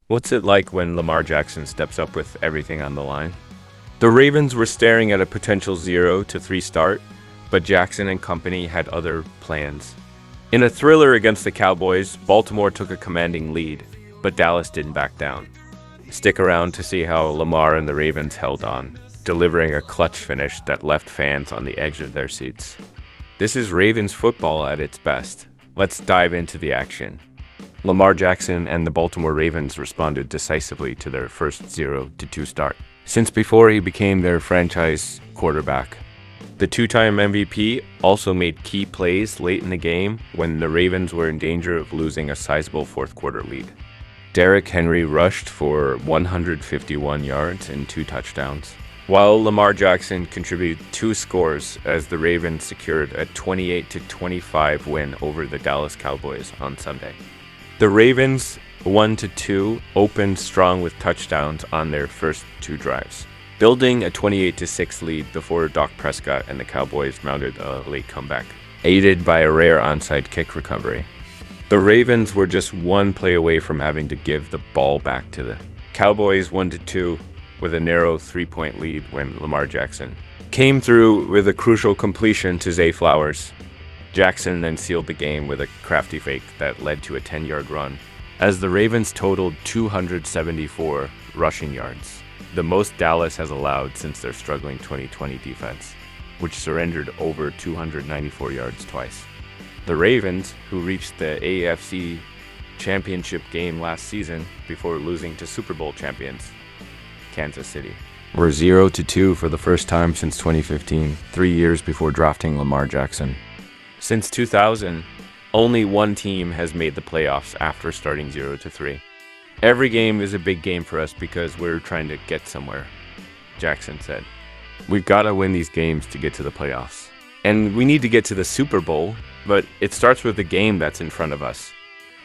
What's it like when Lamar Jackson steps up with everything on the line? The Ravens were staring at a potential 0-3 start, but Jackson and company had other plans. In a thriller against the Cowboys, Baltimore took a commanding lead, but Dallas didn't back down. Stick around to see how Lamar and the Ravens held on, delivering a clutch finish that left fans on the edge of their seats. This is Ravens football at its best. Let's dive into the action. Lamar Jackson and the Baltimore Ravens responded decisively to their first 0-2 start, since before he became their franchise quarterback. The two-time MVP also made key plays late in the game when the Ravens were in danger of losing a sizable fourth-quarter lead. Derrick Henry rushed for 151 yards and 2 touchdowns, while Lamar Jackson contributed 2 scores as the Ravens secured a 28-25 win over the Dallas Cowboys on Sunday. The Ravens 1-2 opened strong with touchdowns on their first 2 drives, building a 28-6 lead before Dak Prescott and the Cowboys mounted a late comeback, aided by a rare onside kick recovery. The Ravens were just one play away from having to give the ball back to the Cowboys 1-2 with a narrow 3-point lead when Lamar Jackson came through with a crucial completion to Zay Flowers. Jackson then sealed the game with a crafty fake that led to a 10-yard run, as the Ravens totaled 274 rushing yards, the most Dallas has allowed since their struggling 2020 defense, which surrendered over 294 yards twice. The Ravens, who reached the AFC Championship game last season before losing to Super Bowl champions Kansas City, were 0-2 for the first time since 2015, 3 years before drafting Lamar Jackson. Since 2000, only one team has made the playoffs after starting 0-3. Every game is a big game for us because we're trying to get somewhere, Jackson said. We've got to win these games to get to the playoffs. And we need to get to the Super Bowl, but it starts with the game that's in front of us.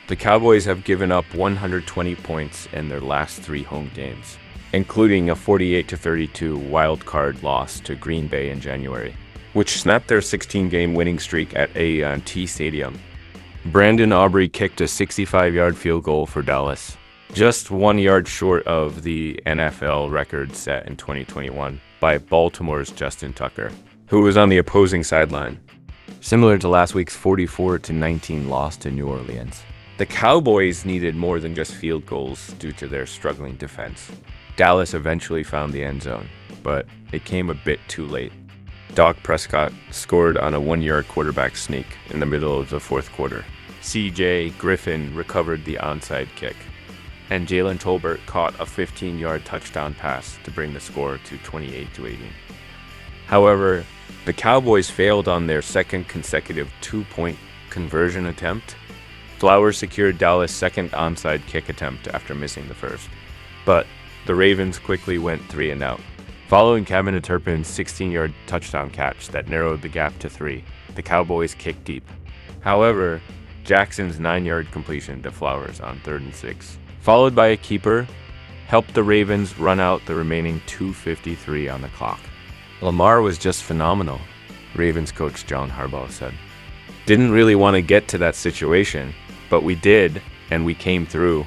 The Cowboys have given up 120 points in their last 3 home games, including a 48-32 wild card loss to Green Bay in January, which snapped their 16-game winning streak at AT&T Stadium. Brandon Aubrey kicked a 65-yard field goal for Dallas, just 1 yard short of the NFL record set in 2021 by Baltimore's Justin Tucker, who was on the opposing sideline, similar to last week's 44-19 loss to New Orleans. The Cowboys needed more than just field goals due to their struggling defense. Dallas eventually found the end zone, but it came a bit too late. Dak Prescott scored on a 1-yard quarterback sneak in the middle of the fourth quarter. C.J. Griffin recovered the onside kick, and Jalen Tolbert caught a 15-yard touchdown pass to bring the score to 28-18. However, the Cowboys failed on their second consecutive 2-point conversion attempt. Flowers secured Dallas' second onside kick attempt after missing the first, but the Ravens quickly went 3-and-out. Following Kevin Turpin's 16-yard touchdown catch that narrowed the gap to 3, the Cowboys kicked deep. However, Jackson's 9-yard completion to Flowers on 3rd and 6, followed by a keeper, helped the Ravens run out the remaining 2:53 on the clock. Lamar was just phenomenal, Ravens coach John Harbaugh said. Didn't really want to get to that situation, but we did, and we came through.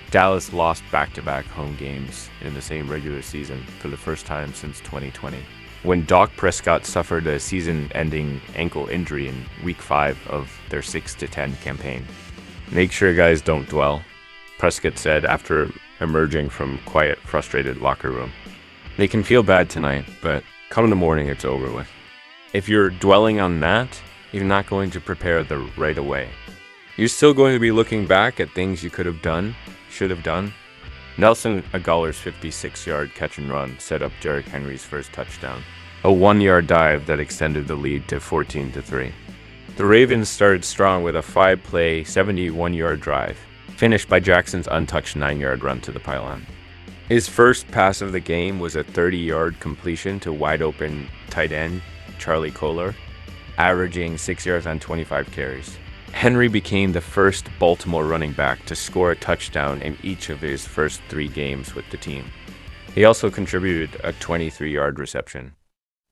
Dallas lost back-to-back home games in the same regular season for the first time since 2020, when Dak Prescott suffered a season-ending ankle injury in Week 5 of their 6-10 campaign. Make sure guys don't dwell, Prescott said after emerging from quiet, frustrated locker room. They can feel bad tonight, but come the morning it's over with. If you're dwelling on that, you're not going to prepare the right away. You're still going to be looking back at things you could have done, should have done. Nelson Aguilar's 56-yard catch and run set up Derrick Henry's first touchdown, a 1-yard dive that extended the lead to 14-3. The Ravens started strong with a 5-play, 71-yard drive, finished by Jackson's untouched 9-yard run to the pylon. His first pass of the game was a 30-yard completion to wide-open tight end Charlie Kolar, averaging 6 yards on 25 carries. Henry became the first Baltimore running back to score a touchdown in each of his first 3 games with the team. He also contributed a 23-yard reception.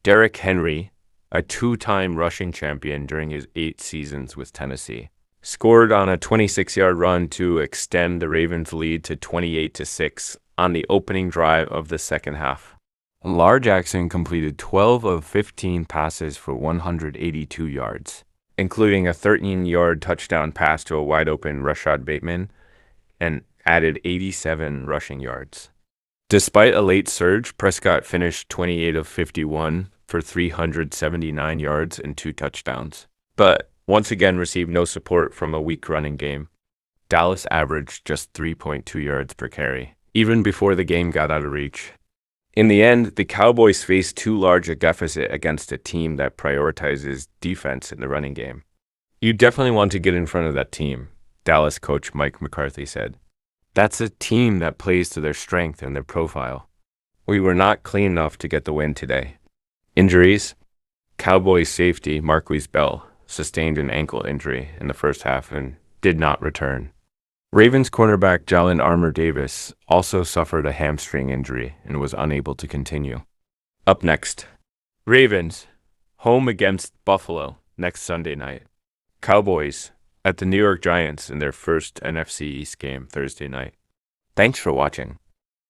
Derrick Henry, a 2-time rushing champion during his 8 seasons with Tennessee, scored on a 26-yard run to extend the Ravens' lead to 28-6 on the opening drive of the second half. Lamar Jackson completed 12 of 15 passes for 182 yards, including a 13-yard touchdown pass to a wide-open Rashad Bateman, and added 87 rushing yards. Despite a late surge, Prescott finished 28 of 51 for 379 yards and 2 touchdowns, but once again received no support from a weak running game. Dallas averaged just 3.2 yards per carry, even before the game got out of reach. In the end, the Cowboys faced too large a deficit against a team that prioritizes defense in the running game. You definitely want to get in front of that team, Dallas coach Mike McCarthy said. That's a team that plays to their strength and their profile. We were not clean enough to get the win today. Injuries: Cowboys safety Marquise Bell sustained an ankle injury in the first half and did not return. Ravens cornerback Jalen Armour-Davis also suffered a hamstring injury and was unable to continue. Up next, Ravens, home against Buffalo next Sunday night. Cowboys at the New York Giants in their first NFC East game Thursday night. Thanks for watching.